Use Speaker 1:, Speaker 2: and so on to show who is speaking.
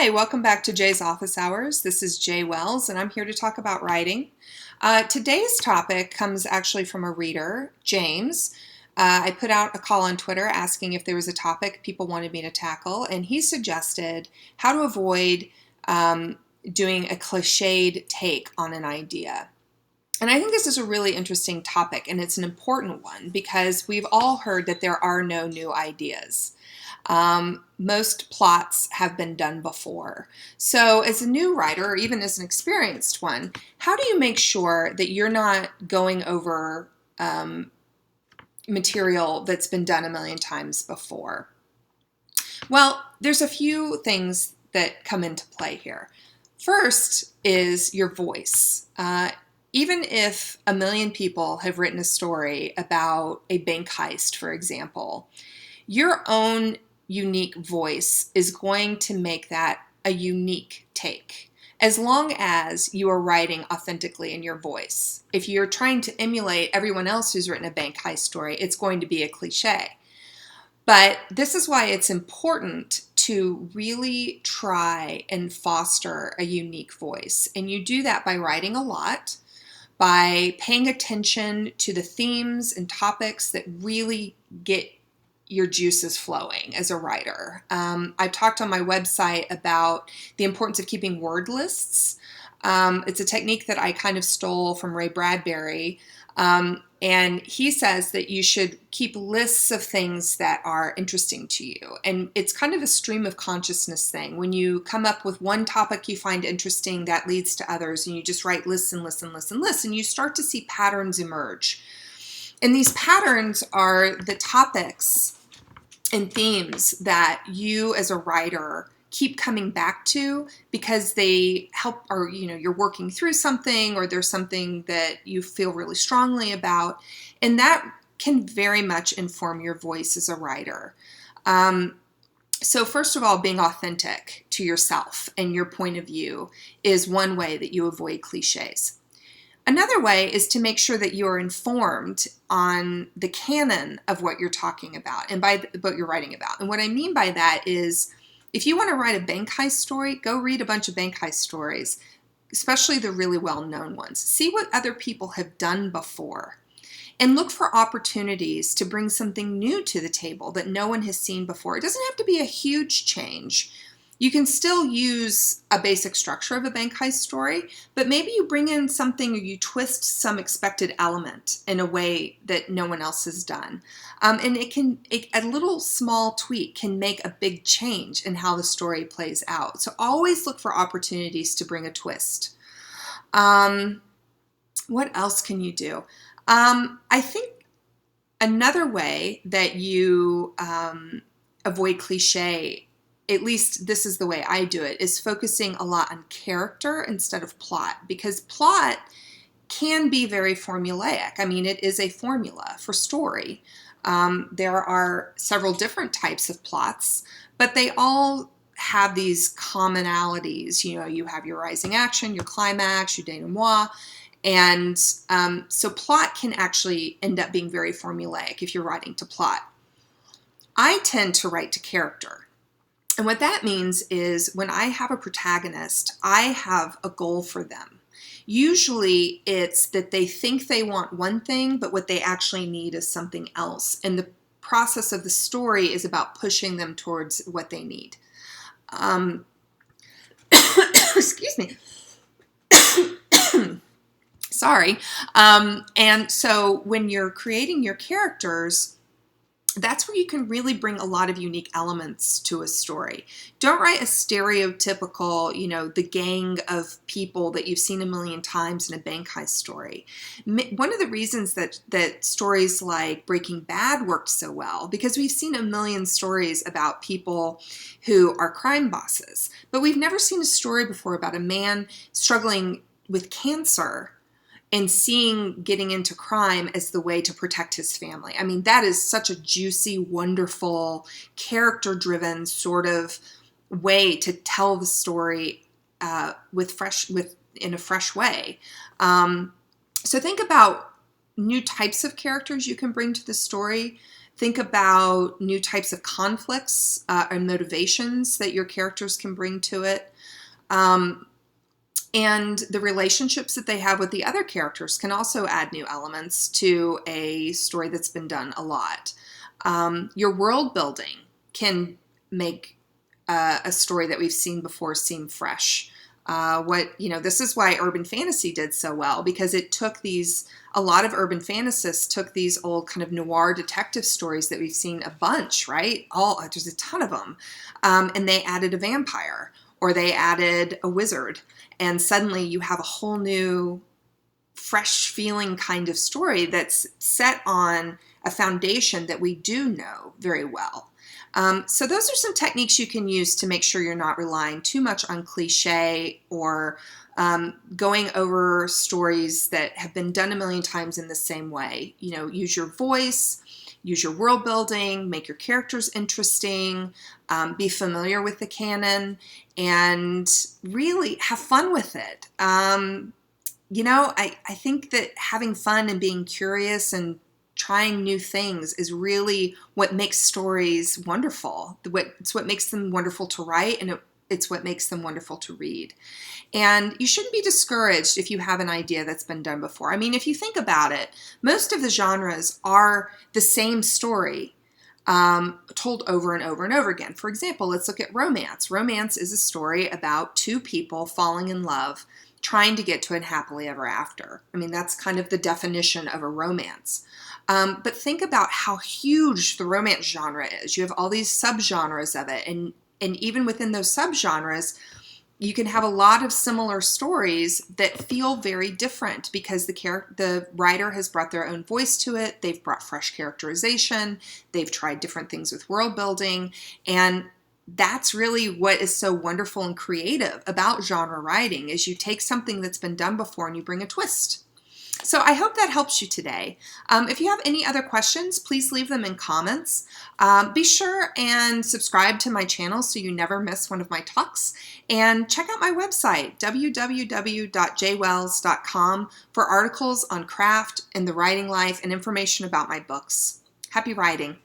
Speaker 1: Hi, welcome back to Jay's Office Hours. This is Jay Wells, and I'm here to talk about writing. Today's topic comes actually from a reader, James. I put out a call on Twitter asking if there was a topic people wanted me to tackle, and he suggested how to avoid doing a cliched take on an idea. And I think this is a really interesting topic, and it's an important one because we've all heard that there are no new ideas. Most plots have been done before. So as a new writer, or even as an experienced one, how do you make sure that you're not going over material that's been done a million times before? Well, there's a few things that come into play here. First is your voice. Even if a million people have written a story about a bank heist, for example, your own unique voice is going to make that a unique take, as long as you are writing authentically in your voice. If you're trying to emulate everyone else who's written a bank heist story, it's going to be a cliche. But this is why it's important to really try and foster a unique voice. And you do that by writing a lot, by paying attention to the themes and topics that really get your juices flowing as a writer. I've talked on my website about the importance of keeping word lists. It's a technique that I kind of stole from Ray Bradbury. And he says that you should keep lists of things that are interesting to you. And it's kind of a stream of consciousness thing. When you come up with one topic you find interesting, that leads to others, and you just write lists and lists and lists and lists, and you start to see patterns emerge. And these patterns are the topics and themes that you as a writer keep coming back to because they help, or you're working through something, or there's something that you feel really strongly about, and that can very much inform your voice as a writer. So first of all, being authentic to yourself and your point of view is one way that you avoid cliches. Another way is to make sure that you're informed on the canon of what you're talking about and by what you're writing about. And what I mean by that is, if you want to write a bank heist story, go read a bunch of bank heist stories, especially the really well-known ones. See what other people have done before, and look for opportunities to bring something new to the table that no one has seen before. It doesn't have to be a huge change. You can still use a basic structure of a bank heist story, but maybe you bring in something, or you twist some expected element in a way that no one else has done. And a little small tweak can make a big change in how the story plays out. So always look for opportunities to bring a twist. What else can you do? I think another way that you avoid cliche, at least this is the way I do it, is focusing a lot on character instead of plot, because plot can be very formulaic. I mean, it is a formula for story. There are several different types of plots, but they all have these commonalities. You have your rising action, your climax, your denouement, and so plot can actually end up being very formulaic if you're writing to plot. I tend to write to character. And what that means is, when I have a protagonist, I have a goal for them. Usually it's that they think they want one thing, but what they actually need is something else. And the process of the story is about pushing them towards what they need. Excuse me. Sorry. And so when you're creating your characters, that's where you can really bring a lot of unique elements to a story. Don't write a stereotypical, the gang of people that you've seen a million times in a bank heist story. One of the reasons that stories like Breaking Bad worked so well, because we've seen a million stories about people who are crime bosses, but we've never seen a story before about a man struggling with cancer and seeing getting into crime as the way to protect his family. I mean, that is such a juicy, wonderful, character-driven sort of way to tell the story in a fresh way. So think about new types of characters you can bring to the story Think about new types of conflicts and motivations that your characters can bring to it. And the relationships that they have with the other characters can also add new elements to a story that's been done a lot. Your world building can make a story that we've seen before seem fresh. This is why urban fantasy did so well, because it took a lot of urban fantasists took these old kind of noir detective stories that we've seen a bunch, right? There's a ton of them. And they added a vampire, or they added a wizard. And suddenly you have a whole new, fresh feeling kind of story that's set on a foundation that we do know very well. So those are some techniques you can use to make sure you're not relying too much on cliche or going over stories that have been done a million times in the same way. Use your voice, use your world building, make your characters interesting, be familiar with the canon, and really have fun with it. I think that having fun and being curious and trying new things is really what makes stories wonderful. It's what makes them wonderful to write, and it's what makes them wonderful to read. And you shouldn't be discouraged if you have an idea that's been done before. I mean, if you think about it, most of the genres are the same story told over and over and over again. For example, let's look at romance. Romance is a story about two people falling in love, trying to get to a happily ever after. I mean, that's kind of the definition of a romance. But think about how huge the romance genre is. You have all these subgenres of it. And even within those subgenres, you can have a lot of similar stories that feel very different because the writer has brought their own voice to it. They've brought fresh characterization. They've tried different things with world building. And that's really what is so wonderful and creative about genre writing, is you take something that's been done before and you bring a twist. So I hope that helps you today. If you have any other questions, please leave them in comments. Be sure and subscribe to my channel so you never miss one of my talks. And check out my website, www.jaywells.com, for articles on craft and the writing life and information about my books. Happy writing.